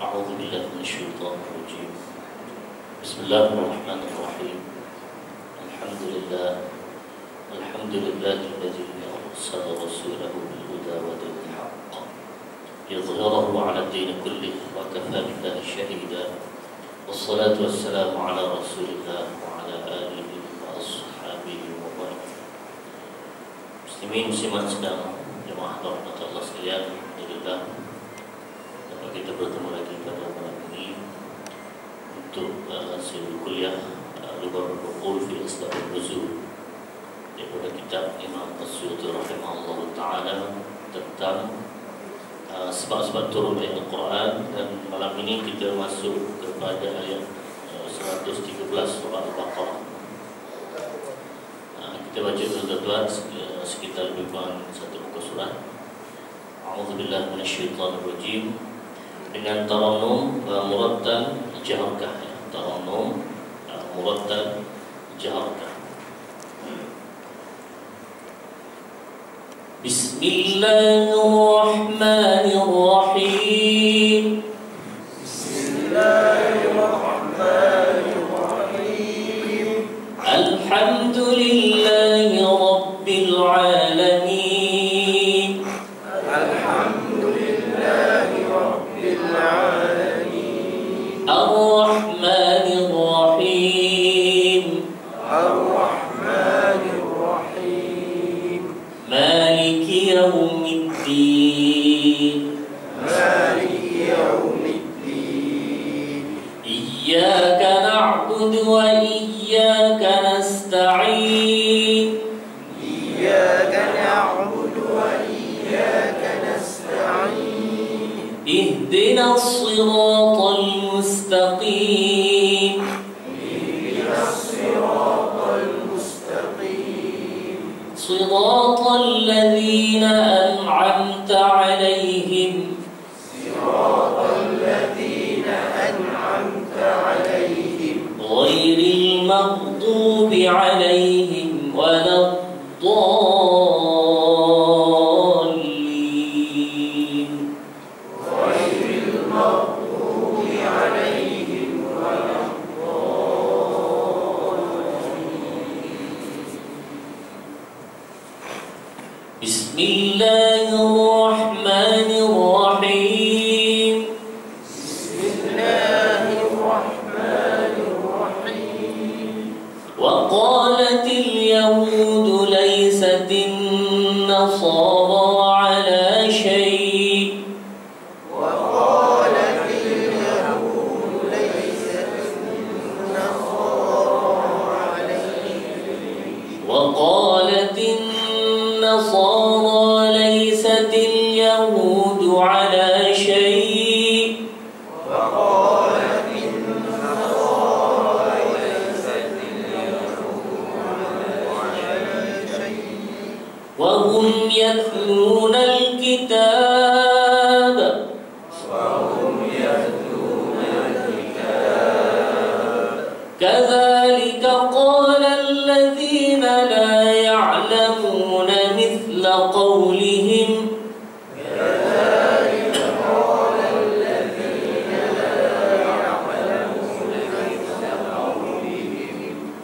أعوذ بالله من الشيطان الرجيم. بسم الله الرحمن الرحيم. الحمد لله الذي أرسل رسوله بالهدى ودين الحق ليظهره على الدين كله وكفى بالله شهيدا. والصلاة والسلام على رسول الله وعلى آله وأصحابه وبارك. Muslimin muslimat sedang jemaah rahmatullah sekalian, alhamdulillah dapat kita bertemu lagi pada malam ini untuk hasil kuliah Lughatul Uqul fi Asbabun Nuzul daripada kitab Imam As-Suyuti rahimahullah taala tentang sebab-sebab turun ayat Al-Quran. Dan malam ini kita masuk kepada ayat 113 surah Al-Baqarah. Kita baca tuan-tuan sekitar lebih kurang satu muka surat. A'udzubillahi minasyaitonir rajim dengan tarannum murattal jaharkah, ya. Tarannum murattal jaharkah. Bismillahirrahmanirrahim. Bismillahirrahmanirrahim. Alhamdulillahi rabbil alamin. Alhamdulillahi rabbil alamin. Ar-Rahmanir Rahim. Ar-Rahmanir Rahim. Maliki yaumiddin. Maliki yaumiddin. Iyyaka na'budu wa iyyaka nasta'in. Iyyaka na'budu wa iyyaka nasta'in. Ihdinas siratal mustaqim. Ihdinas siratal mustaqim. Siratal ladzina an'amta 'alaihim. Siratal ladzina an'amta 'alaihim. Ghairil maghdubi 'alaihim waladdallin. Ghairil maghdubi 'alaihim waladdallin. Bismillahirrahmanirrahim. Bismillahirrahmanirrahim. Wa qalatil yahudu laysatin nasara ala shay'. Wa qalatil yahudu laysatin nasara ala shay'. Wa qalatin nasara laysatil yahudu ala shay'. Wa qalatin nasara laysatil yahudu ala shay'. Wa hum yatluna al-kitab. Wa hum yatluna al-kitab. Kadhalika qala alladhina la ya'lamuna mithla qawlihim. Kadhalika qala alladhina la ya'lamuna mithla qawlihim.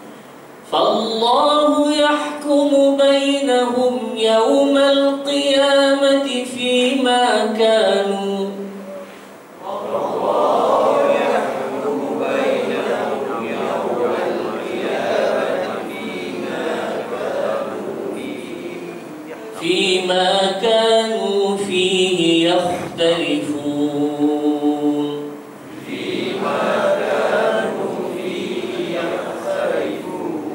Fallahu yahkumu bainahum yawmal qiyamati fima kanu. فيما كانوا فيه يختلفون. فيما كانوا فيه يختلفون.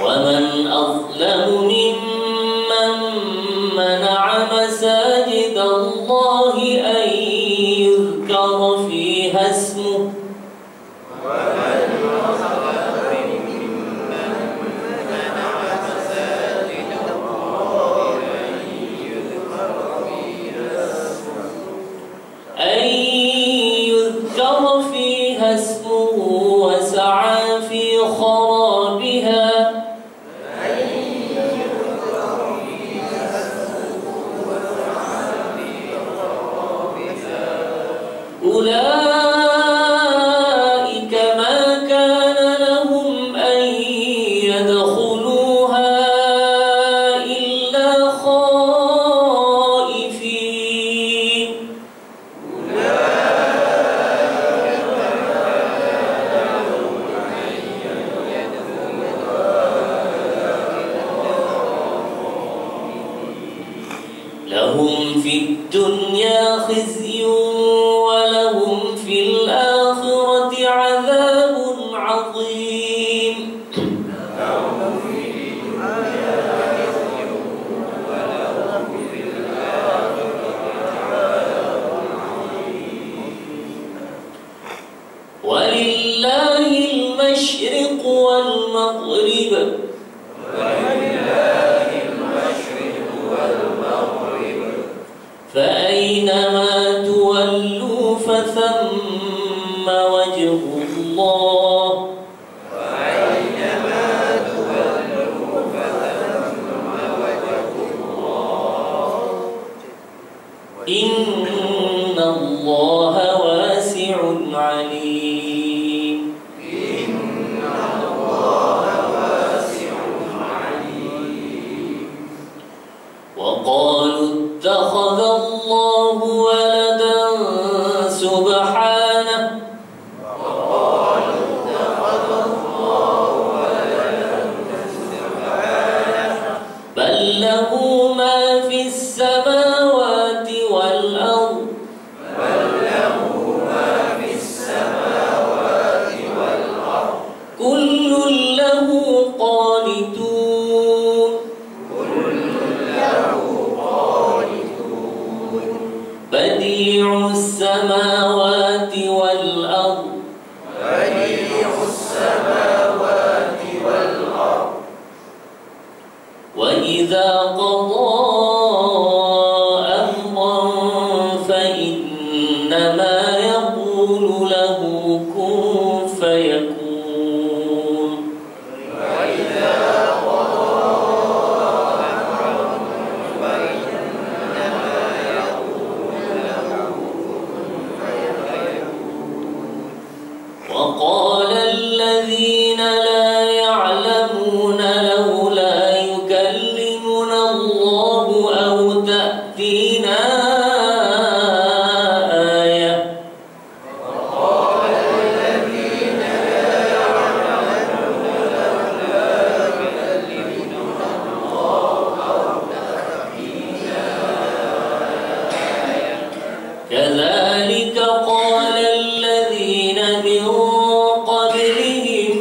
ومن أظلم ممن منع مساجد الله أن يذكر فيها اسمه. أولئك ما كان لهم أن يدخلوها إلا خائفين لهم في الدنيا خزي ولهم في الآخرة عذاب عظيم ولله المشرق والمغرب فأينما تولوا فثم وجه الله إن الله واسع عليم وقالوا اتخذ الله ولدا سبحانه بل له ما في السماوات والأرض كل له قانتون بديع السماوات والأرض وإذا قضى أمرا فإنما يقول له كن فيكون وقال الذين لا يعلمون لولا يكلمنا الله أو تأتينا آية كذلك قال الذين من قبلهم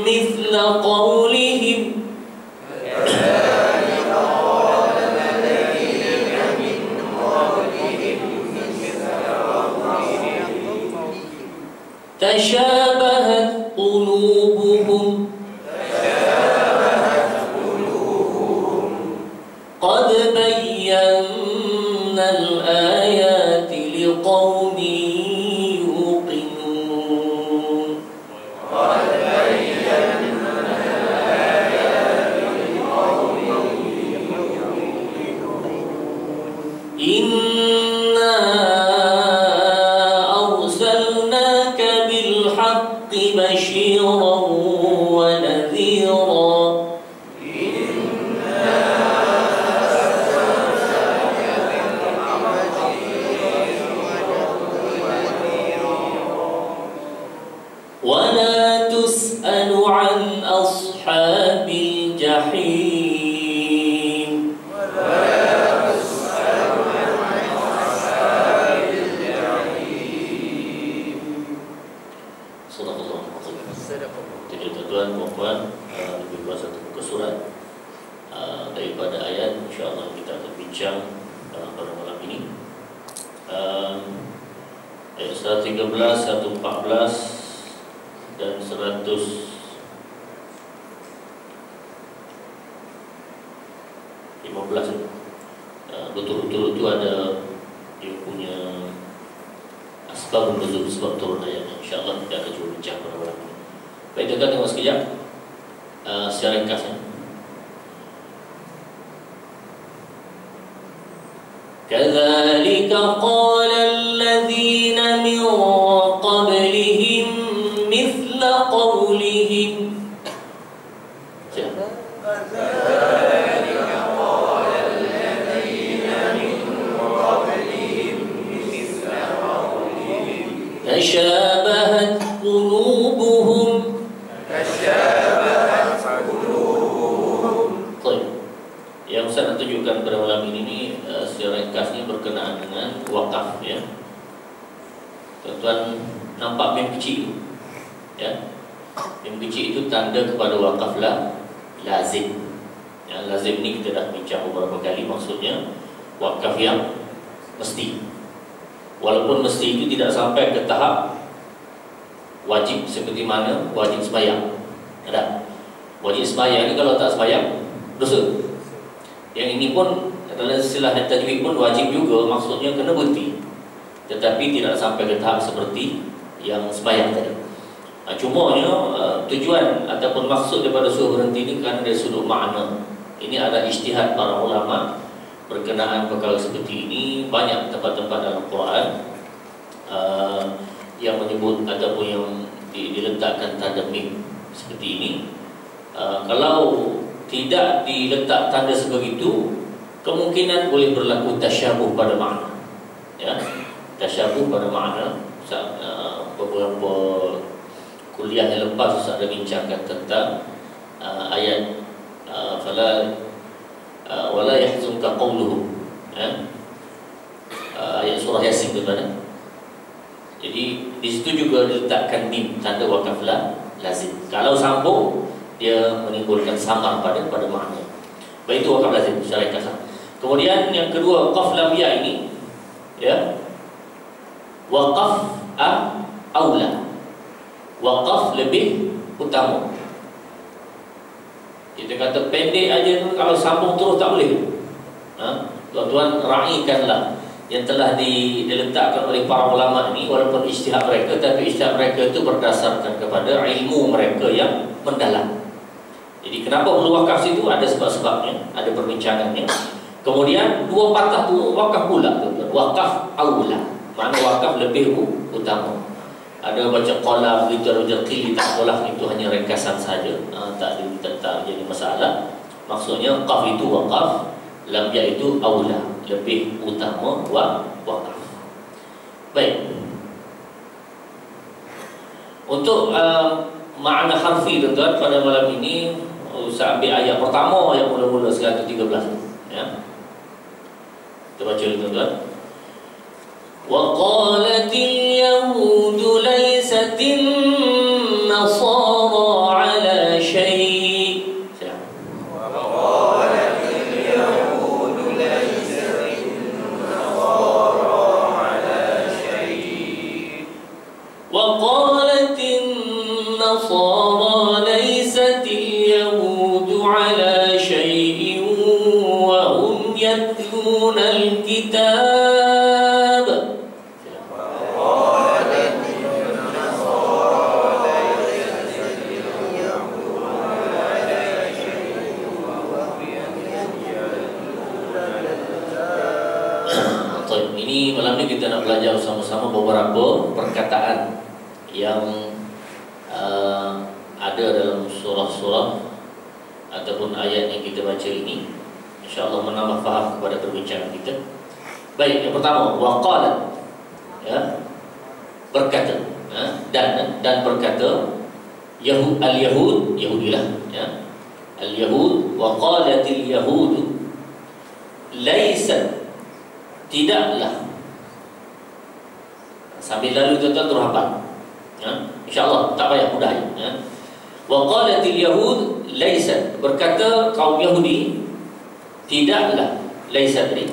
مثل قولهم تشابهت قلوبهم قد بينا الآيات لقوم يوقنون إنا أرسلناك بالحق بشيرا ونذيرا ولا تسأل عن أصحاب الجحيم Jadi tuan-tuan, puan-puan, lebih luas satu muka surat daripada ayat, insyaAllah kita akan bincang pada malam ini. Ayat 113, 114 dan 115 betul-betul itu ada dia punya asbab nuzul, sebab turun ayatnya. InsyaAllah kita akan cuba bincang pada malam ini. Baik, kita tengok sekejap secara ringkasnya. كذلك قال الذين من tashabahat qulubuhum. Yang Ustaz nak tunjukkan pada malam ini secara ringkasnya berkenaan dengan wakaf, ya. Tuan-tuan nampak mem kecil itu, ya. Mem kecil itu tanda kepada wakaf lazim. Ya, lazim ni kita dah bincang beberapa kali, maksudnya wakaf yang mesti. Walaupun mesti itu tidak sampai ke tahap wajib, seperti mana wajib sembahyang. Ada wajib sembahyang ni kalau tak sembahyang dosa. Yang ini pun dalam istilah tajwid pun wajib juga, maksudnya kena berhenti, tetapi tidak sampai ke tahap seperti yang sembahyang tadi. Cumanya tujuan ataupun maksud daripada suruh berhenti ini kerana dari sudut makna. Ini ada ijtihad para ulama berkenaan perkara seperti ini. Banyak tempat-tempat dalam Quran yang menyebut ataupun yang diletakkan tanda mim seperti ini. Kalau tidak diletak tanda sebegitu, kemungkinan boleh berlaku tasyabuh pada makna, ya. Tasyabuh pada makna. Beberapa kuliah yang lepas Ustaz ada bincangkan tentang ayat wala yahzunka qawluhum, ya. Ayat surah Yasin tu kan. Jadi di situ juga diletakkan mim, tanda wakaf lazim. Kalau sambung dia menimbulkan samar pada makna. Baik, itu wakaf lazim secara kasar. Kemudian yang kedua, qaf lam ya ini, ya. Waqaf aula. Waqaf lebih utama. Kita kata pendek aja tu, kalau sambung terus tak boleh. Tuan-tuan raikanlah yang telah diletakkan oleh para ulama ini, walaupun ijtihad mereka, tapi ijtihad mereka itu berdasarkan kepada ilmu mereka yang mendalam. Jadi kenapa perlu wakaf itu ada sebab-sebabnya, ada perbincangannya. Kemudian dua patah tu wakaf pula, tuan-tuan. Wakaf aula, makna wakaf lebih utama. Ada baca qalam gitu, ada baca qili, tak apalah, itu hanya ringkasan saja, tak jadi masalah. Maksudnya qaf itu wakaf, lam ya itu aula, lebih utama wakaf. Baik. Untuk makna harfi, tuan-tuan, pada malam ini Ustaz ambil ayat pertama yang mula-mula 113, ya. Kita baca dulu, tuan-tuan. Wa qalatil yahudu laysatin nasara ala syai'. Wa qalatil yahudu laysatin nasara ala syai'. Wa qalatin nasara laysatil yahudu ala syai'in wa hum yatluna al-kitab. Ini malam ini kita nak belajar sama-sama beberapa perkataan yang ada dalam surah-surah ataupun ayat yang kita baca ini, insya-Allah menambah faham kepada perbincangan kita. Baik, yang pertama, waqala, ya, berkata, ya, dan berkata, al-yahud, yahudilah, ya, al-yahud, waqalatil yahud laysat, tidaklah. Sambil lalu tuan-tuan terus hafal, ya, insya-Allah tak payah, mudah, ya. Waqalatil yahud laysat, berkata kaum Yahudi tidaklah, laysat tadi.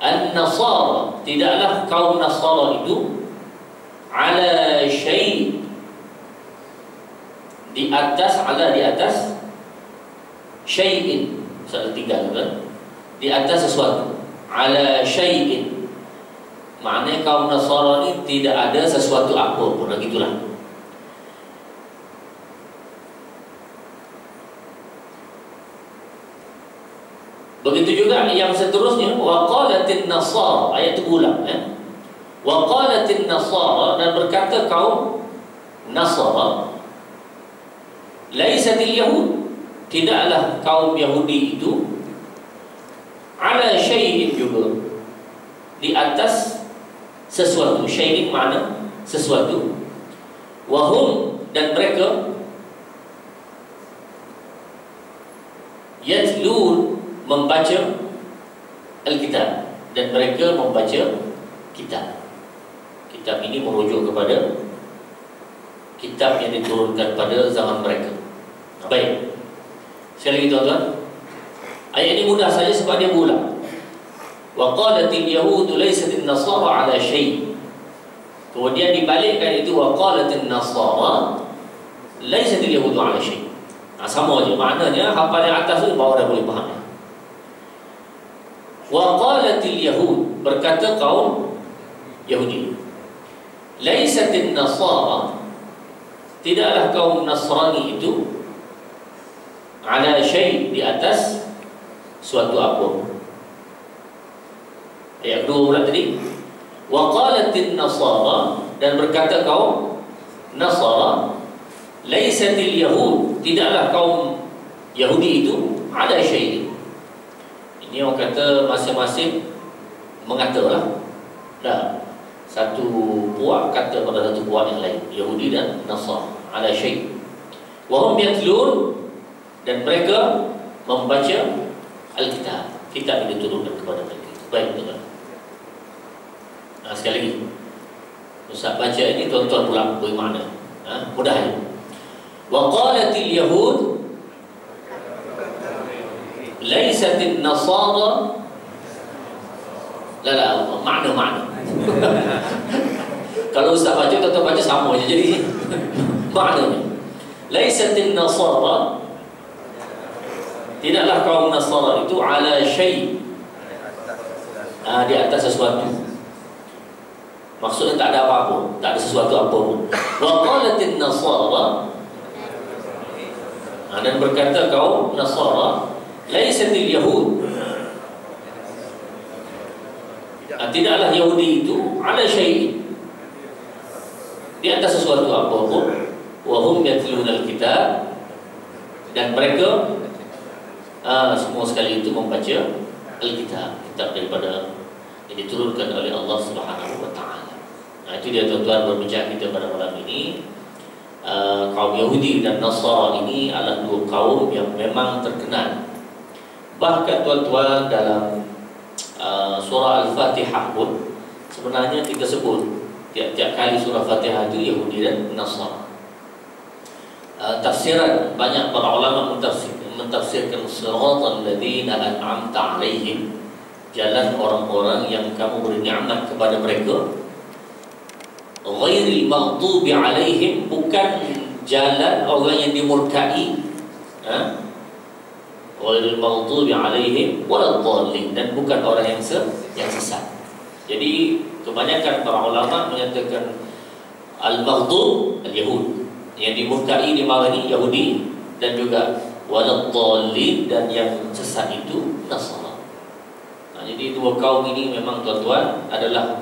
An-nasara, tidaklah kaum Nasara itu ala syai', di atas, ala di atas, syai'in, salah tinggal, kan? Di atas sesuatu, ala syai'in, maknanya kaum Nasara ini tidak ada sesuatu apa pun, begitulah. Begitu juga yang seterusnya, waqalatin nasara, ayat itu ulang, ya. Waqalatin nasara, dan berkata kaum Nasara, laisatil yahud, tidaklah kaum Yahudi itu ala syai'in juga, di atas sesuatu. Syai'in makna sesuatu. Wahum, dan mereka yatlun, membaca Alkitab, dan mereka membaca kitab. Kitab ini merujuk kepada kitab yang diturunkan pada zaman mereka. Baik, sekali lagi tuan-tuan, ayat ini mudah saja sebab dia berulang. Wa qalatil yahudu laysatin nasara ala syai'. Kemudian dibalikkan itu, wa qalatin nasara laysatil yahudu ala syai'. Sama aja maknanya, hafal yang atas tu bawah dah boleh faham. Wa qalatil yahud, berkata kaum Yahudi, laysatin nasara, tidaklah kaum Nasrani itu ala syai', di atas suatu apa. Ayat kedua pula tadi, wa qalatin nasara, dan berkata kaum Nasara, laysatil yahud, tidaklah kaum Yahudi itu ala syai'. Ini orang kata masing-masing mengatalah. Dah, satu puak kata pada satu puak yang lain, Yahudi dan Nasara ala syai'. Wa hum yatlun, dan mereka membaca Alkitab, kitab yang diturunkan kepada mereka. Baik, tuan-tuan. Sekali lagi, Ustaz baca ini, tuan-tuan pula beri makna. Mudah ya. Wa qalatil yahud laysatin nasara, makna. Kalau Ustaz baca, tuan-tuan baca sama je. Jadi maknanya, laysatin nasara, tidaklah kaum Nasara itu ala syai', di atas sesuatu. Maksudnya tak ada apa-apa, tak ada sesuatu apa pun. Wa qalatin nasara, dan berkata kaum Nasara, laysatil yahud, tidaklah Yahudi itu ala syai', di atas sesuatu apa pun. Wa hum yatluna al-kitab, dan mereka semua sekali itu membaca Alkitab, kitab daripada yang diturunkan oleh Allah Subhanahu wa Ta'ala. Itu dia tuan-tuan berbincang kita pada malam ini. Kaum Yahudi dan Nasara ini adalah dua kaum yang memang terkenal. Bahkan tuan-tuan, dalam surah Al-Fatihah pun sebenarnya kita sebut tiap-tiap kali surah Fatihah itu Yahudi dan Nasara. Tafsiran, banyak para ulama mentafsirkan siratal ladzina an'amta 'alaihim, jalan orang-orang yang kamu beri nikmat kepada mereka. Ghairil maghdubi 'alaihim, bukan jalan orang yang dimurkai. Ghairil maghdubi 'alaihim waladdallin, dan bukan orang yang sesat. Jadi kebanyakan para ulama menyatakan al-maghdub al-yahud, yang dimurkai, dimarahi Yahudi, dan juga waladdallin, dan yang sesat itu Nasara. Jadi dua kaum ini memang tuan-tuan adalah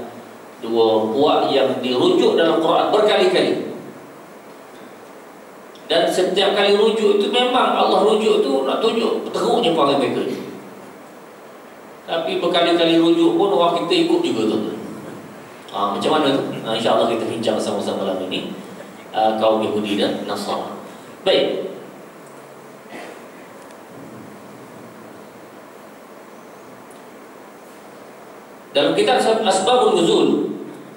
dua puak yang dirujuk dalam Quran berkali-kali. Dan setiap kali rujuk itu memang Allah rujuk itu nak tunjuk teruknya perangai mereka. Tapi berkali-kali rujuk pun orang kita ikut juga tuan-tuan. Macam mana tu? InsyaAllah kita bincang sama-sama malam ini, kaum Yahudi dan Nasara. Baik. Dalam kitab Asbabun Nuzul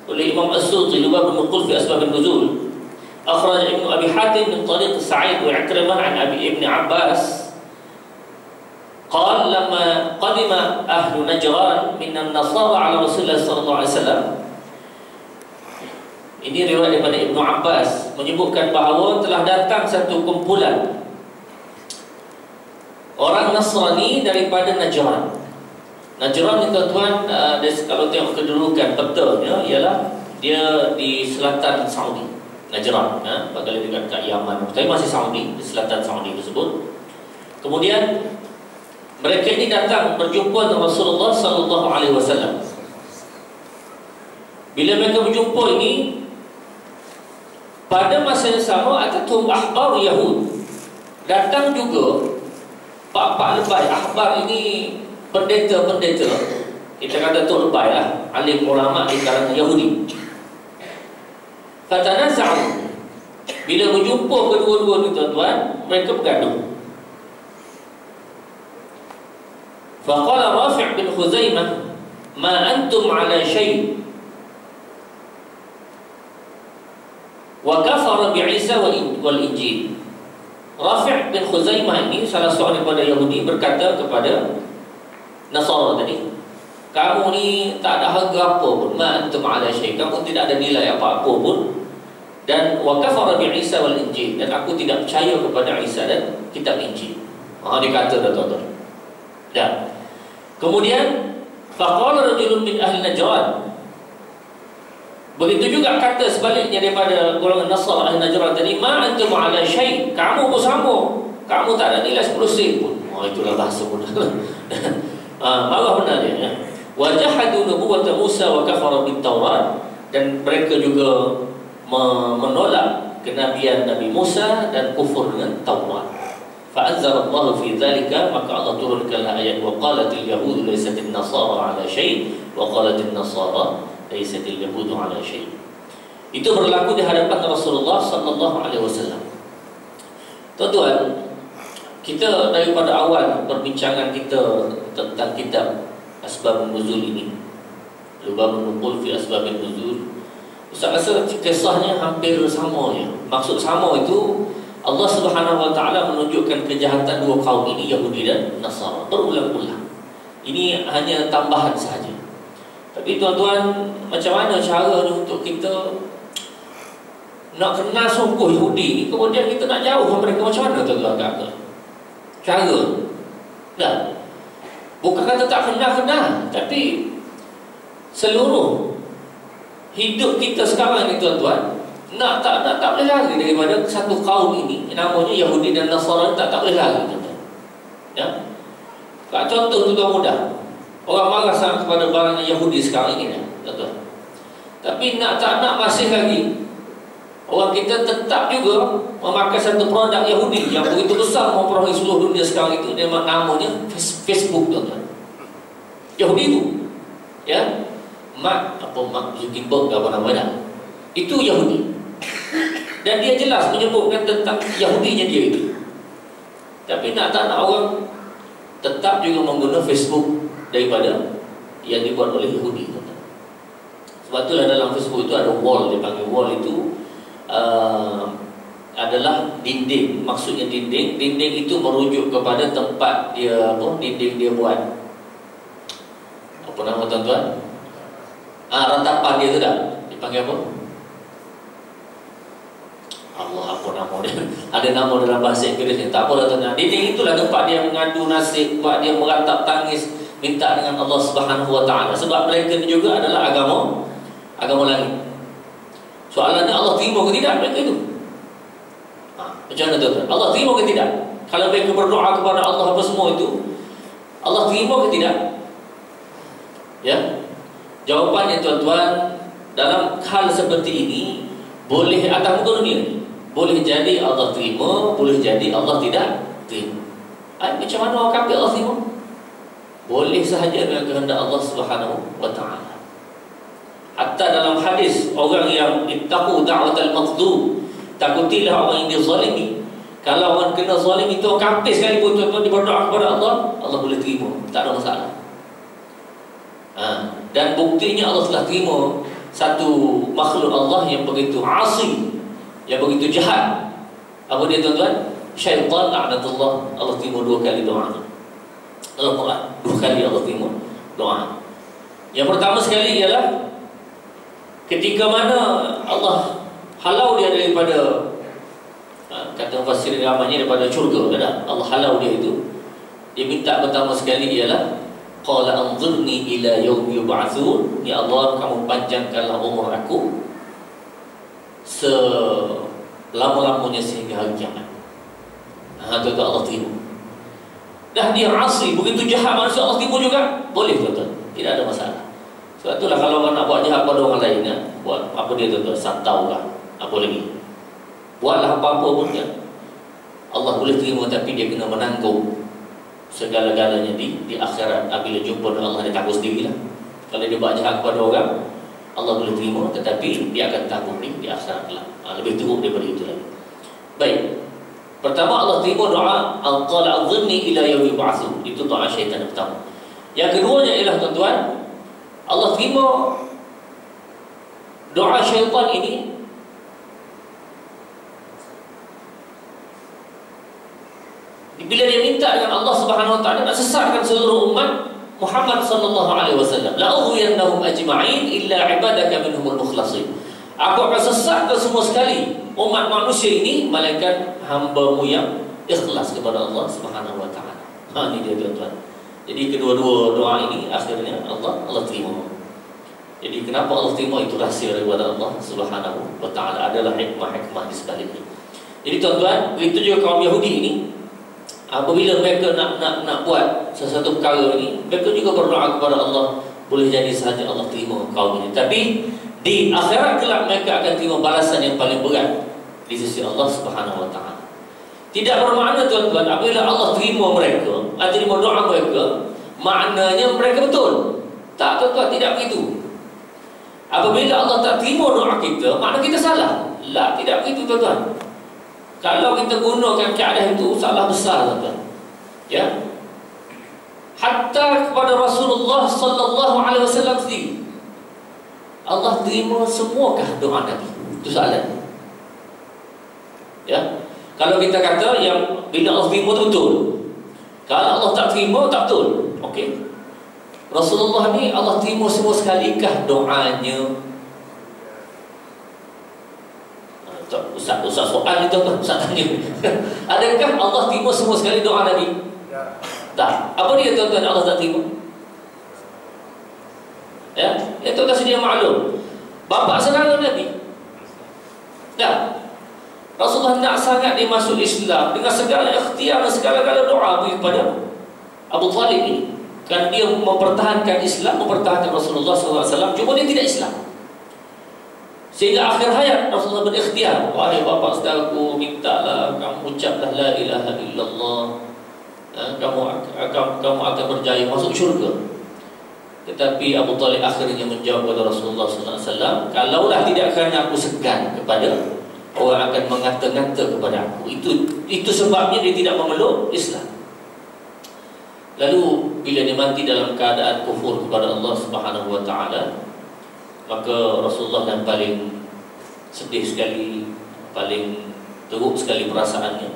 oleh Imam As-Suyuti, Lubabun Nuqul fi Asbabun Nuzul, akhraj Ibnu Abi Hatim min tariq Sa'id wa Ikrimah an Abi Ibn Abbas qala lamma qadima ahlu Najran min an-Nasara ala Rasulullah sallallahu alaihi wasallam. Ini riwayat daripada Ibnu Abbas menyebutkan bahawa telah datang satu kumpulan orang Nasrani daripada Najran. Najran ni tuan-tuan, kalau tengok kedudukan petanya ialah dia di selatan Saudi. Najran, bakal dekat Yaman, tapi masih Saudi, di selatan Saudi tersebut. Kemudian mereka ini datang berjumpa dengan Rasulullah sallallahu alaihi wasallam. Bila mereka berjumpa ini, pada masa yang sama atatum ahbar Yahud datang juga. Pak lebay ahbar ini pendeta-pendeta, kita kata tok lebay lah, alim ulama di kalangan Yahudi. Fatanaza'u. Bila berjumpa kedua-dua ni tuan-tuan, mereka bergaduh. Faqala Rafi' bin Khuzaimah, ma antum ala syai' wa kafara bi'Isa wal Injil. Rafi' bin Khuzaimah ini salah seorang daripada Yahudi berkata kepada Nasara tadi, kamu ni tak ada harga apa pun, ma antum ala syai', kamu tidak ada nilai apa-apa pun, dan wa kafara bi'Isa wal Injil, dan aku tidak percaya kepada Isa dan kitab Injil. Dia kata dah tuan-tuan. Dan kemudian faqala rajulun min ahli Najran, begitu juga kata sebaliknya daripada golongan Nasara ahli Najran tadi, ma antum ala syai', kamu pun sama, kamu tak ada nilai 10 sen pun. Itulah bahasa mudah. Marah benar dia, ya. Wa jahadu nubuwwata Musa wa kafara bit Taurat, dan mereka juga menolak kenabian Nabi Musa dan kufur dengan Taurat. Fa anzalallahu fi dzalika, maka Allah turunkanlah ayat, wa qalatil yahud laysatin nasara ala syai' wa qalatin nasara laysatil yahud ala syai'. Itu berlaku di hadapan Rasulullah sallallahu alaihi wasallam. Tuan-tuan, kita daripada awal perbincangan kita tentang kitab Asbabun Nuzul ini, Lubabun Nuqul fi Asbabun Nuzul, Ustaz rasa kisahnya hampir sama ya. Maksud sama itu, Allah Subhanahu wa taala menunjukkan kejahatan dua kaum ini, Yahudi dan Nasara, berulang-ulang. Ini hanya tambahan sahaja. Tapi tuan-tuan, macam mana caranya untuk kita nak kenal sungguh Yahudi ni, kemudian kita nak jauh mereka, macam mana tuan-tuan kata? Cara. Dah. Bukan kata tak kenal-kenal, tapi seluruh hidup kita sekarang ni tuan-tuan, nak tak boleh lari daripada satu kaum ini, namanya Yahudi dan Nasara, tak boleh lari tuan-tuan. Ya. Contoh tu mudah. Orang marah sangat kepada barang Yahudi sekarang ini, tuan-tuan. Tapi nak tak nak masih lagi orang kita tetap juga memakai satu produk Yahudi yang begitu besar mempengaruhi seluruh dunia sekarang itu, dia namanya Facebook tuan-tuan. Yahudi itu, ya, Mark Zuckerberg apa namanya, itu Yahudi. Dan dia jelas menyebutkan tentang Yahudinya dia itu. Tapi nak tak nak orang tetap juga menggunakan Facebook daripada yang dibuat oleh Yahudi. Sebab itulah dalam Facebook itu ada wall, dia panggil wall itu adalah dinding. Maksudnya dinding itu merujuk kepada tempat dia dinding dia buat. Apa nama tuan-tuan? Ratapan dia tu dah dipanggil apa? Allah, apa nama dia? Ada nama dalam bahasa Inggeris ni. Tak apa tuan-tuan. Dinding itulah tempat dia mengadu nasib, tempat dia meratap tangis, minta dengan Allah Subhanahu wa taala. Sebab mereka ni juga adalah agama lain. Soalannya Allah terima ke tidak mereka itu? Macam mana tuan-tuan? Allah terima ke tidak? Kalau mereka berdoa kepada Allah apa semua itu, Allah terima ke tidak? Ya. Jawapannya tuan-tuan, dalam hal seperti ini boleh atas muka dunia, boleh jadi Allah terima, boleh jadi Allah tidak terima. Macam mana orang kafir Allah terima? Boleh sahaja dengan kehendak Allah Subhanahu wa taala. Hatta dalam hadis, orang yang ittaqu da'watal mazlum, takutilah orang yang dizalimi. Kalau orang kena zalim itu orang kafir sekalipun tuan-tuan, dia berdoa kepada Allah, Allah boleh terima, tak ada masalah. Dan buktinya Allah telah terima satu makhluk Allah yang begitu asi, yang begitu jahat. Apa dia tuan-tuan? Syaitan la'natullah. Allah terima 2 kali doa dalam Quran. 2 kali Allah terima doa. Yang pertama sekali ialah ketika mana Allah halau dia daripada, kata mufassir ramanya, daripada syurga, kan? Allah halau dia itu. Dia minta pertama sekali ialah qala anzurni ila yaumi yub'atsun, ya Allah, kamu panjangkanlah umur aku selama-lamanya sehingga hari kiamat. Itu Allah terima. Dah dia asi, begitu jahat manusia, Allah terima juga, boleh tuan-tuan, tidak ada masalah. Sebab itulah kalau orang nak buat jahat pada orang lain, buat apa dia tuan-tuan, santau kah, apa lagi, buatlah apa-apa pun ya, Allah boleh terima, tapi dia kena menanggung segala-galanya di akhirat. Apabila jumpa dengan Allah, dia takut sendirilah. Kalau dia buat jahat kepada orang, Allah boleh terima, tetapi dia akan tanggung di akhirat kelak. Lebih teruk daripada itu lagi. Baik. Pertama, Allah terima doa al-qala adh-dhinni ila yaumi yub'atsun. Itu doa syaitan yang pertama. Yang keduanya ialah tuan-tuan, Allah terima doa syaitan ini bila dia minta dengan Allah Subhanahu wa taala nak sesatkan seluruh umat Muhammad sallallahu alaihi wasallam. La ughwiyannahum ajma'in illa ibadaka minhumul mukhlasin. Aku akan sesatkan semua sekali umat manusia ini melainkan hamba-Mu yang ikhlas kepada Allah Subhanahu wa taala. Ini dia tuan-tuan. Jadi kedua-dua doa ini akhirnya Allah terima. Jadi kenapa Allah terima itu rahsia daripada Allah Subhanahu wa taala, adalah hikmah-hikmah di sebaliknya. Jadi tuan-tuan, begitu juga kaum Yahudi ini, apabila mereka nak buat sesuatu perkara ini, mereka juga berdoa kepada Allah, boleh jadi sahaja Allah terima kaum ini. Tapi di akhirat kelak mereka akan terima balasan yang paling berat di sisi Allah Subhanahu wa taala. Tidak bermakna tuan-tuan apabila Allah terima mereka, terima doa mereka, maknanya mereka betul. Tak tuan-tuan, tidak begitu. Apabila Allah tak terima doa kita, makna kita salah. La, tidak begitu tuan-tuan. Kalau kita gunakan keadaan itu, salah besar tuan-tuan. Ya. Hatta kepada Rasulullah sallallahu alaihi wasallam sendiri, Allah terima semuakah doa Nabi? Itu soalan. Ya. Kalau kita kata yang bila Allah terima itu betul, kalau Allah tak terima, tak betul. Okey. Rasulullah ni Allah terima semua sekalikah doanya? Ustaz soal itu kan Ustaz tanya. Adakah Allah terima semua sekali doa Nabi? Tak. Apa dia tuan-tuan Allah tak terima? Ya, itu dah sedia maklum. Bapa saudara Nabi. Tak. Rasulullah nak sangat dia masuk Islam dengan segala ikhtiar dan segala-gala doa kepada Abu Talib ini. Kan dia mempertahankan Islam, mempertahankan Rasulullah SAW, cuma dia tidak Islam. Sehingga akhir hayat Rasulullah berikhtiar, wahai bapa saudaraku, mintalah kamu ucaplah la ilaha illallah, kamu akan berjaya masuk syurga. Tetapi Abu Talib akhirnya menjawab kepada Rasulullah SAW, kalaulah tidak kerana aku segan kepada orang akan mengata-ngata kepada aku, itu sebabnya dia tidak memeluk Islam. Lalu bila dia mati dalam keadaan kufur kepada Allah Subhanahu wa taala, maka Rasulullah yang paling sedih sekali, paling teruk sekali perasaannya.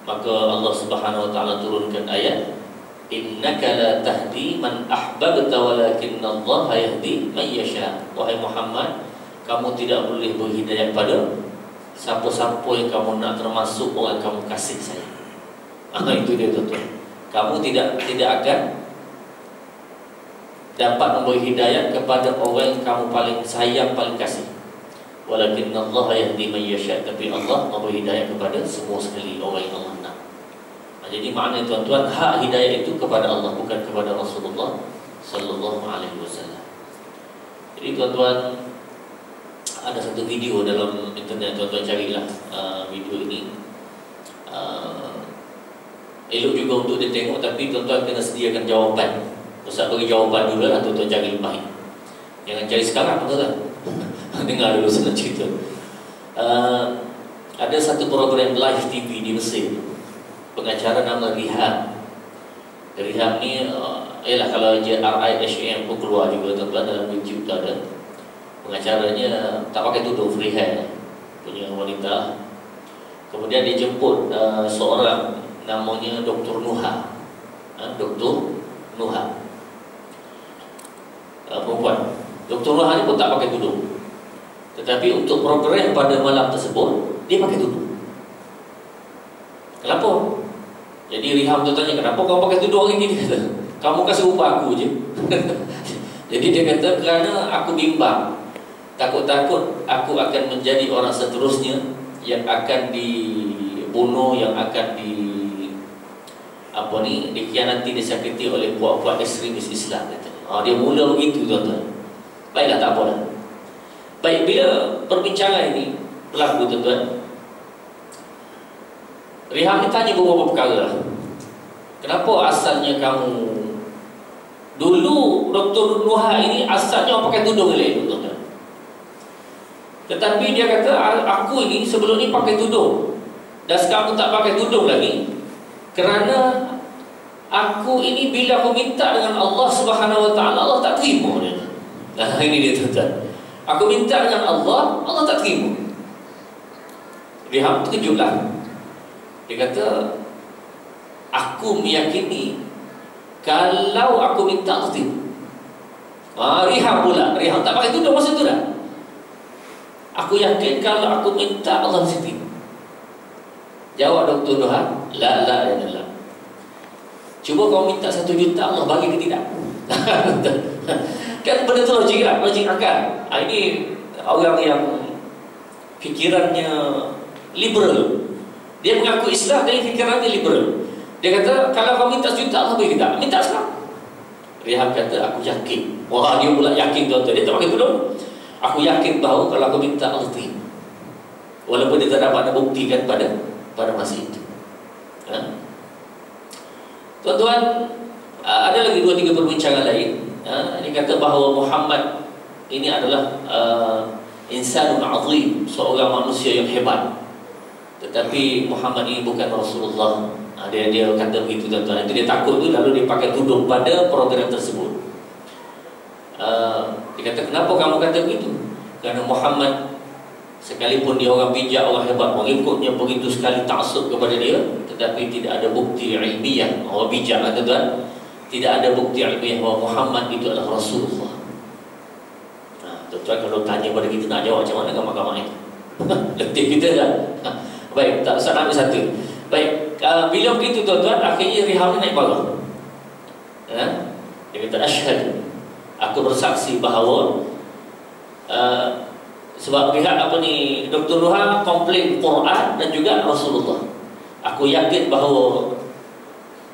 Maka Allah Subhanahu wa taala turunkan ayat, innaka la tahdi man ahbabta walakinna Allah yahdi man yasha. Wahai Muhammad, kamu tidak boleh berhidayah pada siapa-siapa yang kamu nak, termasuk orang kamu kasih sayang. Itu dia tuan-tuan. Kamu tidak akan dapat memberi hidayah kepada orang yang kamu paling sayang, paling kasih. Walakinna Allah yahdi man yasha. Tapi Allah memberi hidayah kepada semua sekali orang yang Allah nak. Jadi makna tuan-tuan, hak hidayah itu kepada Allah, bukan kepada Rasulullah sallallahu alaihi wasallam. Jadi tuan-tuan, ada satu video dalam internet, tuan-tuan carilah video ini. Elok juga untuk dia tengok, tapi tuan-tuan kena sediakan jawapan. Ustaz bagi jawapan dulu lah, tuan-tuan cari lepas ini. Jangan cari sekarang, tuan-tuan. Dengar dulu saya nak cerita. Ada satu program live TV di Mesir, pengacara nama Riham. Riham ni ialah kalau RIHM pun keluar juga tuan-tuan, dalam YouTube tu ada. Pengacaranya tak pakai tudung, free hair, punya wanita. Kemudian dia jemput seorang namanya Dr. Nuha. Dr. Nuha, perempuan. Dr. Nuha ni pun tak pakai tudung, tetapi untuk program pada malam tersebut dia pakai tudung. Kenapa? Jadi Riham tu tanya, kenapa kau pakai tudung hari ni? Dia kata, kamu kan serupa aku je. Jadi dia kata, kerana aku bimbang, takut-takut aku akan menjadi orang seterusnya yang akan dibunuh, yang akan dikhianati, disakiti oleh puak-puak ekstremis Islam, katanya. Dia mula begitu tuan-tuan. Baiklah, tak apalah. Baik, bila perbincangan ini berlaku tuan-tuan, Riham ni tanya beberapa perkara lah. Kenapa asalnya kamu dulu Dr. Nuha ini asalnya orang pakai tudung elok, tuan-tuan. Tetapi dia kata, aku ini sebelum ni pakai tudung, dan sekarang aku tak pakai tudung lagi, kerana aku ini bila aku minta dengan Allah Subhanahu Wa Taala, Allah tak terima dia. Nah, ini dia tuan-tuan. Aku minta dengan Allah, Allah tak terima. Riham terkejutlah. Dia kata, aku meyakini kalau aku minta Allah terima. Riham pula. Riham tak pakai tudung masa tu dah. Aku yakin kalau aku minta Allah mesti terima. Jawab Dr. Nuha, la. Cuba kau minta 1 juta, Allah bagi ke tidak? Kan benda tu logik lah, logik akal. Ini orang yang fikirannya liberal. Dia mengaku Islam tapi fikirannya liberal. Dia kata, kalau kau minta 1 juta, Allah bagi ke tidak? Minta sekarang. Riham kata, aku yakin. Wah, dia pula yakin tuan-tuan. Dia tak pakai tudung. Aku yakin bahawa kalau aku minta Allah terima. Walaupun dia tak dapat buktikan pada masa itu. Tuan-tuan, ada lagi 2-3 perbincangan lain. Dia kata bahawa Muhammad ini adalah insanun azim, seorang manusia yang hebat. Tetapi Muhammad ini bukan Rasulullah. Dia kata begitu tuan-tuan. Itu dia takut tu, lalu dia pakai tudung pada program tersebut. Dia kata, kenapa kamu kata begitu? Kerana Muhammad, sekalipun dia orang bijak, orang hebat, pengikutnya begitu sekali taksub kepada dia, tetapi tidak ada bukti ilmiah. Orang bijak lah tuan-tuan, tidak ada bukti ilmiah bahawa Muhammad itu adalah Rasulullah. Tuan-tuan, kalau tanya pada kita, nak jawab macam mana gambar-gambar itu? Letih kita dah. Baik, tak usah ambil satu. Baik, bila begitu tuan-tuan, akhirnya Riham ni naik bawah. Dia kata, asyhadu, aku bersaksi bahawa sebab lihat Dr. Nuha komplain Quran dan juga Rasulullah. Aku yakin bahawa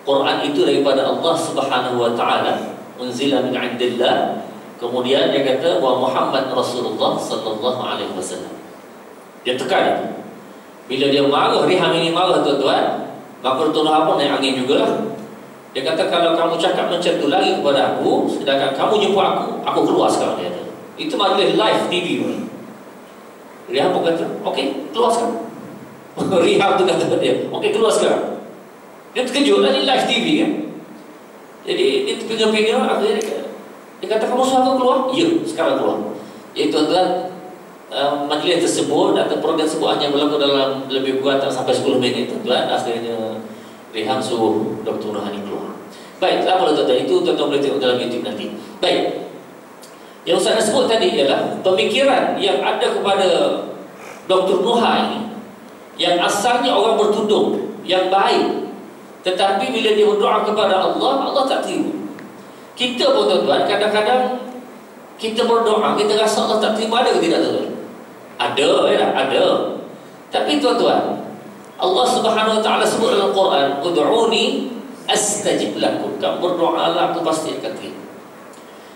Quran itu daripada Allah Subhanahu Wa Taala, unzila min 'indillah. Kemudian dia kata bahawa Muhammad Rasulullah sallallahu alaihi wasallam. Dia tekan itu. Bila dia marah, Riham ini marah tuan-tuan, maka Dr. Nuha pun naik angin jugalah. Dia kata, kalau kamu cakap macam tu lagi kepada aku, sedangkan kamu jumpa aku keluar sekarang. Dia kata. Itu majlis live TV pun. Riham pun kata, okey, keluar sekarang. Riham tu kata dia, okey, keluar sekarang. Dia terkejut lah, ni live TV kan. Jadi dia terpinga-pinga. Akhirnya dia kata, kamu suruh aku keluar? Ya, sekarang keluar. Jadi tuan-tuan, majlis tersebut atau program tersebut hanya berlaku dalam lebih kurang tak sampai 10 minit tuan-tuan. Akhirnya Riham suruh Dr. Nuha ni keluar. Baik, tak apa tuan-tuan, itu tuan-tuan boleh tengok dalam YouTube nanti. Baik, yang Ustaz sebut tadi ialah pemikiran yang ada kepada Dr. Nuha ini, yang asalnya orang bertudung, yang baik, tetapi bila dia berdoa kepada Allah, Allah tak terima. Kita pun tuan-tuan, kadang-kadang kita berdoa, kita rasa Allah tak terima, ada ke tidak tuan-tuan? Ada, ya, ada. Tapi tuan-tuan, Allah Subhanahu Wa Taala sebut dalam Quran, ud'uni astajib lakum. Kamu berdoalah, aku pasti akan terima.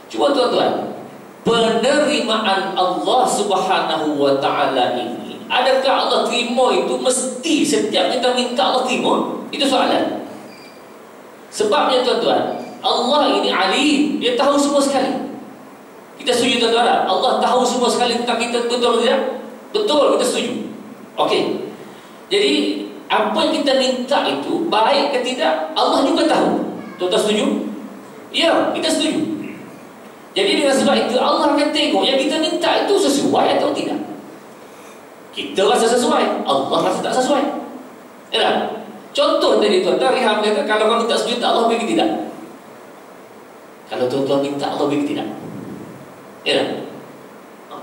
Cuba tuan-tuan, penerimaan Allah Subhanahu Wa Taala ini, adakah Allah terima itu mesti setiap kita minta Allah terima? Itu soalan. Sebabnya tuan-tuan, Allah ini alim, dia tahu semua sekali. Kita setuju tuan-tuan? Allah tahu semua sekali tentang kita, betul tidak? Betul, kita setuju. Okey. Jadi apa yang kita minta itu baik ke tidak, Allah juga tahu. Tuan-tuan setuju? Ya, kita setuju. Jadi dengan sebab itu Allah akan tengok yang kita minta itu sesuai atau tidak. Kita rasa sesuai, Allah rasa tak sesuai. Ya tak? Contoh tadi tuan-tuan, Riham kata, kalau kau minta 1 juta, Allah bagi tidak? Kalau tuan-tuan minta, Allah bagi tidak? Ya tak?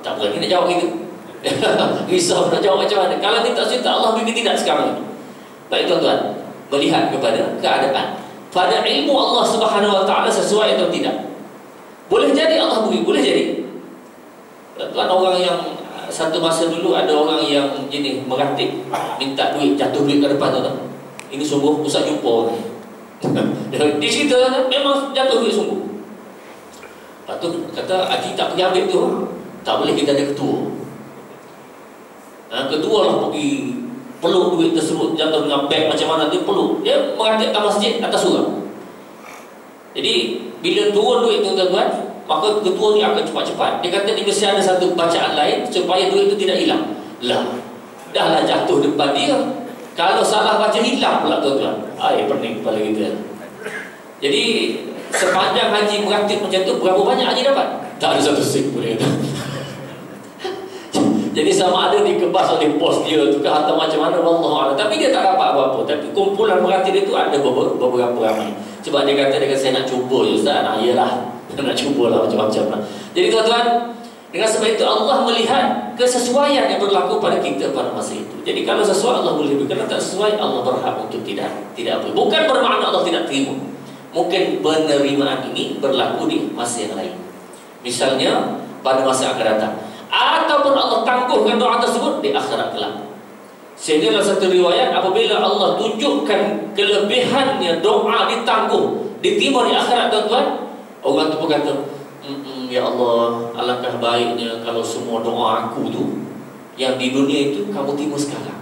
Tak berani nak jawab gitu. Risau nak jawab macam mana. Kalau minta 1 juta, Allah bagi tidak sekarang ini. Baik tuan-tuan, melihat kepada keadaan. Pada ilmu Allah Subhanahu Wa Taala sesuai atau tidak. Boleh jadi Allah beri, boleh jadi. Tuan, orang yang satu masa dulu ada orang yang jenis meratik, minta duit, jatuh duit ke depan tuan. Ini sungguh Ustaz jumpa orang. Dia cerita memang jatuh duit sungguh. Lepas tu kata, Haji tak pergi ambil tu. Tak boleh, kita ada ketua. Ketua lah pergi peluk duit tersebut, jatuh dengan beg macam mana dia peluk. Dia meratik kat masjid atas surau. Jadi bila turun duit tu tuan-tuan, maka ketua ni akan cepat-cepat. Dia kata dia mesti ada satu bacaan lain supaya duit itu tidak hilang. Lah, dah lah jatuh depan dia. Kalau salah baca hilang pula tuan-tuan. Pening kepala kita. Jadi sepanjang haji beratib macam tu, berapa banyak haji dapat? Tak ada satu sen pun dia kata. Jadi sama ada dikebas oleh bos dia tu ke atau macam mana, wallahualam. Tapi dia tak dapat apa-apa. Tapi kumpulan beratib itu ada beberapa ramai. Sebab dia kata saya nak cuba je Ustaz. Iyalah, nak cubalah macam-macam lah. Jadi tuan-tuan, dengan sebab itu Allah melihat kesesuaian yang berlaku pada kita pada masa itu. Jadi kalau sesuai Allah boleh beri, kalau tak sesuai Allah berhak untuk tidak boleh. Bukan bermakna Allah tidak terima. Mungkin penerimaan ini berlaku di masa yang lain. Misalnya pada masa yang akan datang. Ataupun Allah tangguhkan doa tersebut di akhirat kelak. Sehingga dalam satu riwayat, apabila Allah tunjukkan kelebihannya doa ditangguh, diterima di akhirat tuan-tuan, orang tu pun kata, ya Allah, alangkah baiknya kalau semua doa aku tu yang di dunia itu kamu terima sekarang.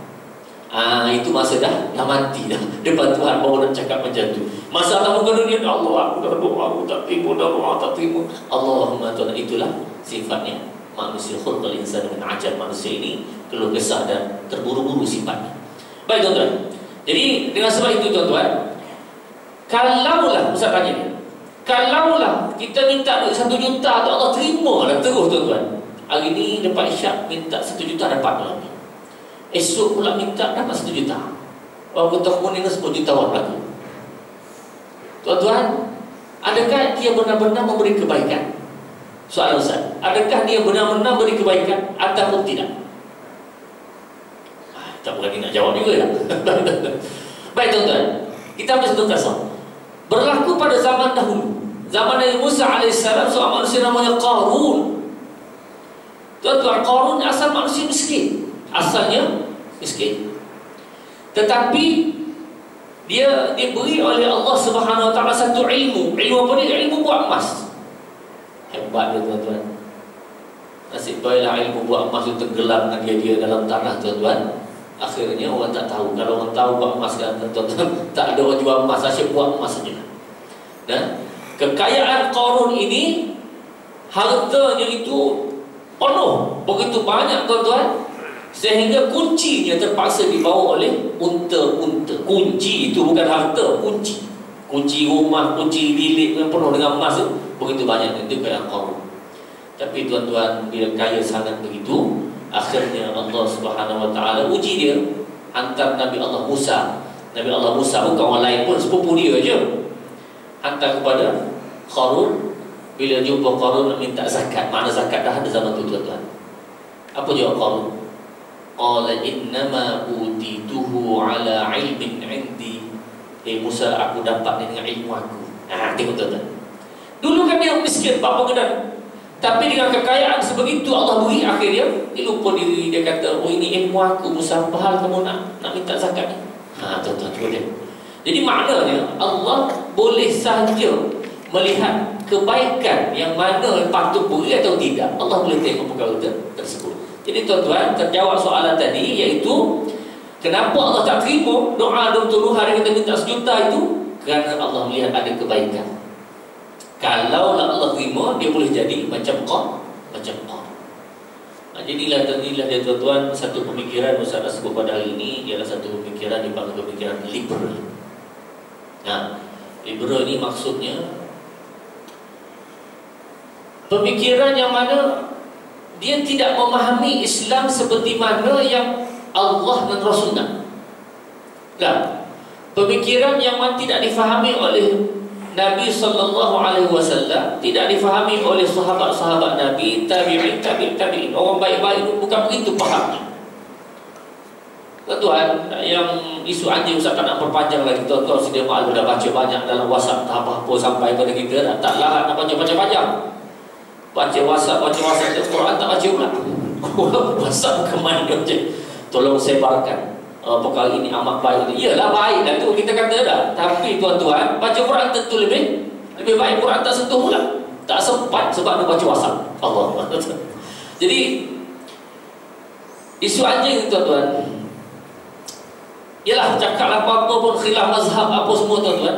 Itu masa dah mati dah depan Tuhan, baru nak cakap macam tu. Masa tak muka dunia, Allah, aku dah doa, aku tak terima, dah doa tak terima. Allahumma Tuhan, itulah sifatnya manusia. Khulqul insan dengan ajab, manusia ini keluh kesah dan terburu-buru sifatnya. Baik tuan-tuan, jadi dengan sebab itu tuan-tuan, kalaulah Ustaz tanya ni, kalaulah kita minta duit 1 juta tu Allah terima lah terus tuan-tuan. Hari ni lepas isyak minta 1 juta dapat lagi. Esok pula minta dapat 1 juta. Orang kata kemudian 10 juta orang lagi. Tuan-tuan, adakah dia benar-benar memberi kebaikan? Soalan Ustaz, adakah dia benar-benar memberi kebaikan ataupun tidak? Tak berani nak jawab juga lah. Baik tuan-tuan, kita ambil satu kisah berlaku pada zaman dahulu. Zaman Nabi Musa AS, seorang manusia namanya Qarun. Tuan-tuan, Qarun asal manusia miskin. Asalnya miskin. Tetapi dia diberi oleh Allah Subhanahu Wa Taala satu ilmu. Ilmu apa dia? Ilmu buat emas. Hebat dia tuan-tuan. Nasib baiklah ilmu buat emas itu tenggelam dengan dia dalam tanah tuan-tuan. Akhirnya orang tak tahu. Kalau orang tahu buat emas kan tuan-tuan, tak ada orang jual emas, asyik buat emas saja. Dan kekayaan Qarun ini, hartanya itu penuh, begitu banyak tuan-tuan, sehingga kuncinya terpaksa dibawa oleh unta-unta. Kunci itu bukan harta, kunci. Kunci rumah, kunci bilik yang penuh dengan emas itu begitu banyak. Itu kekayaan Qarun. Tapi tuan-tuan, bila kaya sangat begitu, akhirnya Allah Subhanahu Wa Taala uji dia. Hantar Nabi Allah Musa. Nabi Allah Musa bukan orang lain pun, sepupu dia je. Hantar kepada Qarun. Bila jumpa Qarun nak minta zakat. Makna zakat dah ada zaman tu tuan-tuan. Apa jawab Qarun? Qala innama utituhu ala ilmin indi. Musa, aku dapat dengan ilmu aku. Tengok tuan-tuan. Dulu kan dia miskin, bapa gedan. Tapi dengan kekayaan sebegitu Allah beri, akhirnya dia lupa diri. Dia kata, oh ini ilmu aku Musa, bahal kamu nak minta zakat ni. Tuan-tuan, tengok dia. Jadi maknanya Allah boleh sahaja melihat kebaikan yang mana patut beri atau tidak. Allah boleh tengok perkara tersebut. Jadi tuan-tuan, terjawab soalan tadi, iaitu kenapa Allah tak terima doa Dr. Ruhani kita minta 1 juta itu? Kerana Allah melihat ada kebaikan. Kalau Allah terima, dia boleh jadi macam Qarun. Jadilah dia tuan-tuan, satu pemikiran Ustaz dah sebut pada hari ini ialah satu pemikiran dipanggil pemikiran liberal. Liberal ni maksudnya pemikiran yang mana dia tidak memahami Islam seperti mana yang Allah dan Rasulnya. Pemikiran yang mana tidak difahami oleh Nabi SAW, tidak difahami oleh sahabat-sahabat Nabi, tabi'in. Orang baik-baik itu bukan begitu fahamnya. Tuan-tuan, yang isu anjing Ustaz tak nak perpanjang lagi. Tuan-tuan sedia maklum dah baca banyak dalam WhatsApp, tak apa-apa sampai pada kita dah tak larat nak baca panjang. Baca WhatsApp Quran tak baca pula. WhatsApp ke mana je. Tolong sebarkan. Perkara ini amat baik. Iyalah baik dah tu kita kata dah. Tapi tuan-tuan, baca Quran tentu lebih baik. Quran tak sentuh pula. Tak sempat sebab dia baca WhatsApp. Allah. Jadi isu anjing tuan-tuan, ialah cakap apa-apa pun khilaf mazhab apa semua tuan-tuan.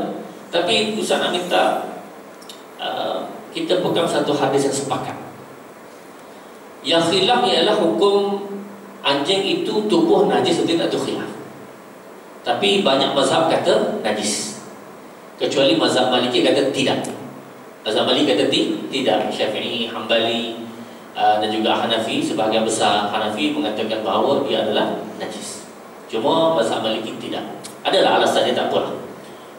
Tapi Ustaz nak minta kita pegang satu hadis yang sepakat. Yang khilaf ialah hukum anjing itu tubuh najis atau tidak, itu khilaf. Tapi banyak mazhab kata najis, kecuali mazhab Maliki kata tidak. Mazhab Maliki kata tidak. Syafi'i, Hambali dan juga Hanafi, sebahagian besar Hanafi mengatakan bahawa dia adalah najis. Cuma mazhab Maliki tidak. Adalah alasannya, tak apalah.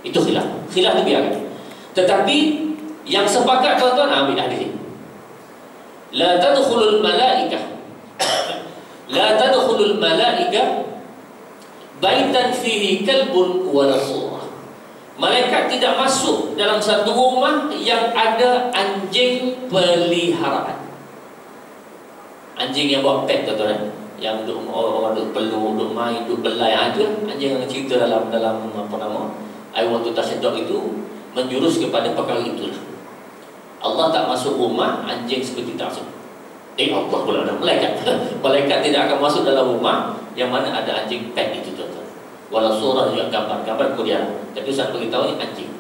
Itu khilaf. Khilaf dibiarkan. Tetapi yang sepakat tuan-tuan, ambil hadis ini. La tadkhulul malaikah La tadkhulul malaikah baitan fihi kalbun wala surah. Malaikat tidak masuk dalam satu rumah yang ada anjing peliharaan. Anjing yang bawa pet, tuan-tuan, yang orang duk peluk, duk main, duk belai, ada anjing yang cerita dalam apa nama I Want to Touch a Dog itu menjurus kepada perkara itulah. Allah tak masuk rumah, anjing seperti tak masuk. Allah pula ada malaikat. Malaikat tidak akan masuk dalam rumah yang mana ada anjing pet itu, tuan-tuan. Walau surah juga gambar Korea, tapi Ustaz beritahu ni anjing.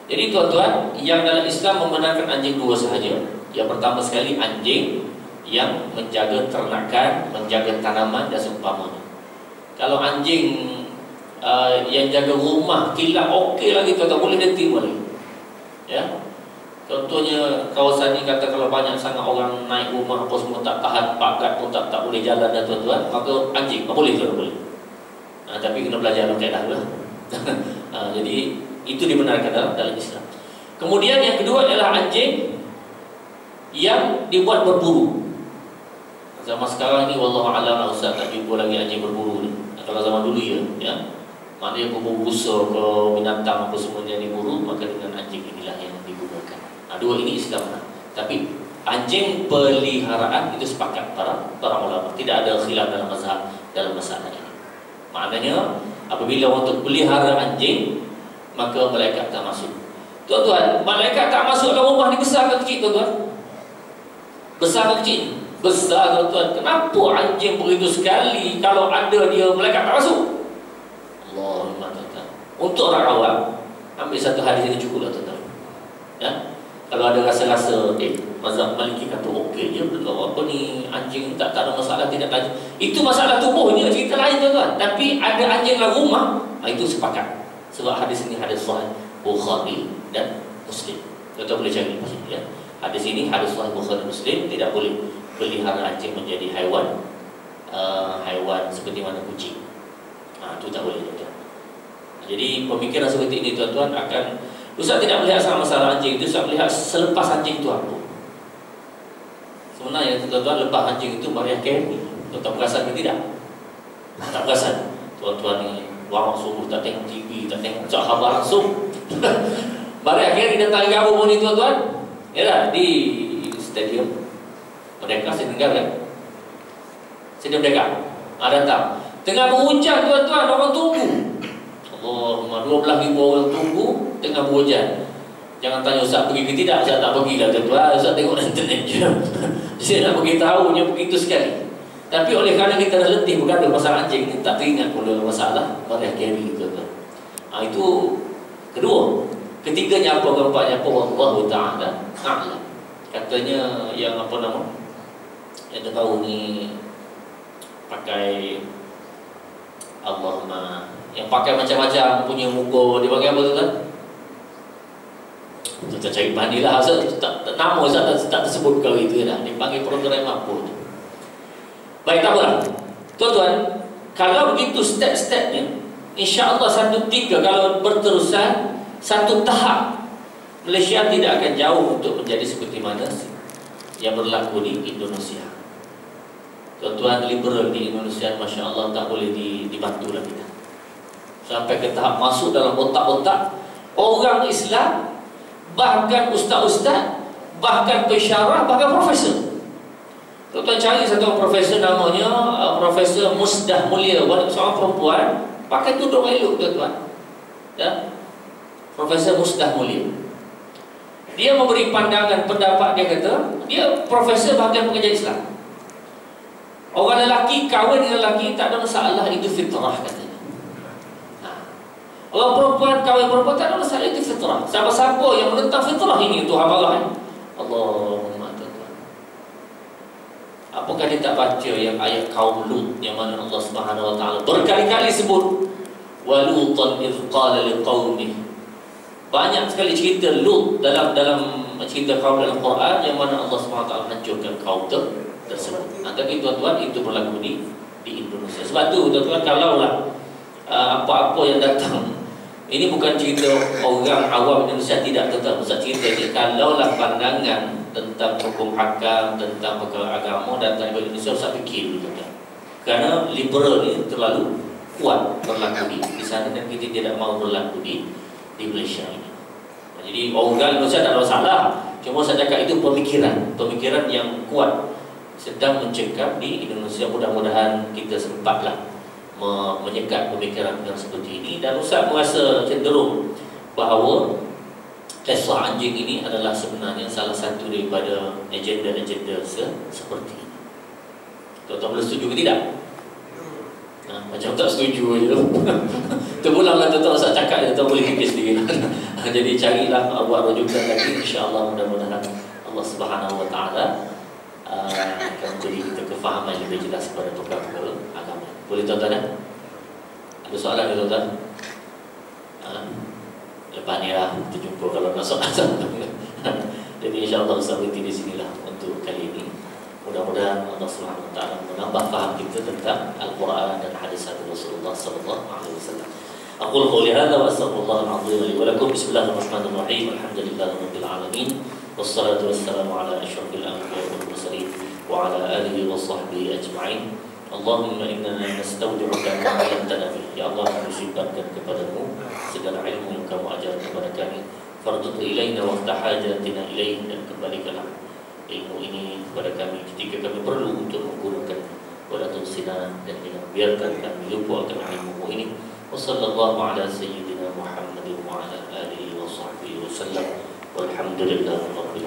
Jadi tuan-tuan, yang dalam Islam membenarkan anjing dua sahaja. Yang pertama sekali, anjing yang menjaga ternakan, menjaga tanaman dan seumpamanya. Kalau anjing yang jaga rumah, kilat okey lagi, tuan-tuan, boleh dia terima lagi. Ya. Contohnya kawasan ni kata kalau banyak sangat orang naik rumah apa semua tak tahan, pagat pun tak boleh jalan dah, tuan-tuan, maka anjing boleh, tuan-tuan, boleh. Tapi kena belajar kaedah lah. Jadi itu dibenarkan dalam Islam. Kemudian yang kedua ialah anjing yang dibuat berburu. Zaman sekarang ni wallahu a'lam, Ustaz tak jumpa lagi anjing berburu ni. Kalau zaman dulu ya. Maknanya berburu busa ke binatang apa semua yang diburu, maka dengan anjing inilah yang digunakan. Dua ini Islam. Tapi anjing peliharaan itu sepakat para ulama. Tidak ada khilaf dalam mazhab dalam masalah ini. Maknanya apabila untuk pelihara anjing, maka malaikat tak masuk. Tuan-tuan, malaikat tak masuk dalam rumah ni besar ke kecil, tuan-tuan? Besar ke kecil? Besar, tuan-tuan. Kenapa anjing begitu sekali? Kalau ada dia, malaikat tak masuk? Allahumma, tuan-tuan. Untuk orang awam, ambil satu hadis ini cukup lah, tuan-tuan. Ya? Kalau ada rasa-rasa mazhab Maliki kata okey je, apa ni anjing tak ada masalah, tidak lagi. Itu masalah tubuhnya, cerita lain, tuan-tuan. Tapi ada anjing dalam rumah, itu sepakat. Sebab hadis ini hadis sahih Bukhari dan Muslim. Tuan-tuan boleh cari ya. Hadis ini hadis sahih Bukhari dan Muslim. Tidak boleh pelihara anjing menjadi haiwan seperti mana kucing. Itu tak boleh, tuan-tuan. Jadi pemikiran seperti ini, tuan-tuan, akan Ustaz tidak melihat sama masalah anjing itu, Ustaz melihat selepas anjing itu apa. Sebenarnya, tuan-tuan, lepas anjing itu Mariah Carey. Tuan-tuan perasan ke tidak? Tak perasan. Tuan-tuan ni wang subuh tak tengok TV, tak tengok khabar langsung. Mariah Carey datang ke Abu ni, tuan-tuan. Ya, di stadium Merdeka, Stadium Negara. Stadium Merdeka. Datang. Tengah berhujan, tuan-tuan, orang tunggu. Allahumma, 12,000 orang tunggu tengah berhujan. Jangan tanya Ustaz pergi ke tidak, Ustaz tak pergilah, tuan-tuan. Ustaz tengok internet je. Saya nak beritahunya begitu sekali. Tapi oleh kerana kita dah letih bergaduh pasal anjing ni, tak teringat pun dalam masalah Mariah Carey, tuan-tuan. Itu kedua. Ketiganya apa, keempatnya apa? Wallahu ta'ala a'lam. Katanya yang apa nama, yang dia tahu ni pakai Allahumma, yang pakai macam-macam punya muka, dia pakai apa, tuan-tuan? Kita cari pandilah. Nama Ustaz tak tersebut kau itu dah. Dia panggil program apa tu. Baik, tak apalah. Tuan-tuan, kalau begitu step-stepnya, insya-Allah 1-3 kalau berterusan satu tahap, Malaysia tidak akan jauh untuk menjadi seperti mana yang berlaku di Indonesia. Tuan-tuan, liberal di Indonesia, masya-Allah, tak boleh dibantu lagi dah. Sampai ke tahap masuk dalam otak-otak orang Islam, bahkan ustaz-ustaz, bahkan pensyarah, bahkan profesor. Tuan-tuan cari satu profesor namanya Profesor Musdah Mulia, seorang perempuan, pakai tudung elok, tuan-tuan. Ya? Profesor Musdah Mulia. Dia memberi pandangan, pendapat, dia kata, dia profesor bahkan pengajar Islam. Orang lelaki kahwin dengan lelaki tak ada masalah, itu fitrah, katanya. Orang perempuan kahwin perempuan tak ada masalah, itu fitrah. Siapa-siapa yang menentang fitrah ini, Tuhan marah. Allahumma tuan. Apakah dia tak baca yang ayat kaum Lut yang mana Allah Subhanahu wa taala berkali-kali sebut wa lutan idz qala liqaumihi. Banyak sekali cerita Lut dalam cerita kaum dalam Quran yang mana Allah Subhanahu wa taala hancurkan kaum tersebut. Tapi tuan-tuan, itu berlaku di Indonesia. Sebab tu tuan-tuan, kalaulah apa-apa yang datang, ini bukan cerita orang awam Indonesia, tidak, tuan-tuan. Ustaz cerita ni kalaulah pandangan tentang hukum hakam, tentang perkara agama datang dari Indonesia, Ustaz fikir dulu, tuan-tuan. Kerana liberal ni terlalu kuat berlaku di sana dan kita tidak mahu berlaku di Malaysia ini. Jadi orang Indonesia tak ada masalah. Cuma saya cakap itu pemikiran yang kuat sedang mencengkam di Indonesia. Mudah-mudahan kita sempatlah menyekat pemikiran yang seperti ini. Dan Ustaz merasa cenderung bahawa kisah anjing ini adalah sebenarnya salah satu daripada agenda-agenda seperti ini. Tuan-tuan boleh setuju ke tidak? Macam tak setuju je. Terbulanglah tuan-tuan, Ustaz cakap je, tuan boleh fikir sendiri. Jadi carilah buat rujukan lagi, insya-Allah. Mudah-mudahan Allah Subhanahu wa taala akan beri kita kefahaman yang lebih jelas kepada perkara-perkara agama. Boleh tuan-tuan? Ada soalan ke tuan-tuan? Lepas ni lah kita jumpa kalau nak soalan. Jadi insya-Allah Ustaz berhenti di sinilah untuk kali ini. Mudah-mudahan Allah Subhanahu wa taala menambah faham kita tentang Al-Quran dan hadis Rasulullah sallallahu alaihi wasallam. Aqul qouli hadza wa astaghfirullahal azim li wa lakum. Bismillahirrahmanirrahim. Alhamdulillahirabbil alamin. Wassalatu wassalamu ala asyrafil anbiya'i wal mursalin wa ala alihi wa sahbihi ajma'in. Allahumma inna nastaudi'uka ma 'allamtana bihi. Ya Allah, kami simpankan kepadamu segala ilmu yang kamu ajarkan kepada kami. Fardud ilaina wa hajatina ilaihi, dan kembalikanlah ilmu ini kepada kami ketika kami perlu untuk menggunakan. Wala tunsina, dan jangan biarkan kami lupa akan ilmu ini. Wassallallahu ala sayyidina Muhammadin wa ala alihi wa sahbihi wasallam. Walhamdulillahi rabbil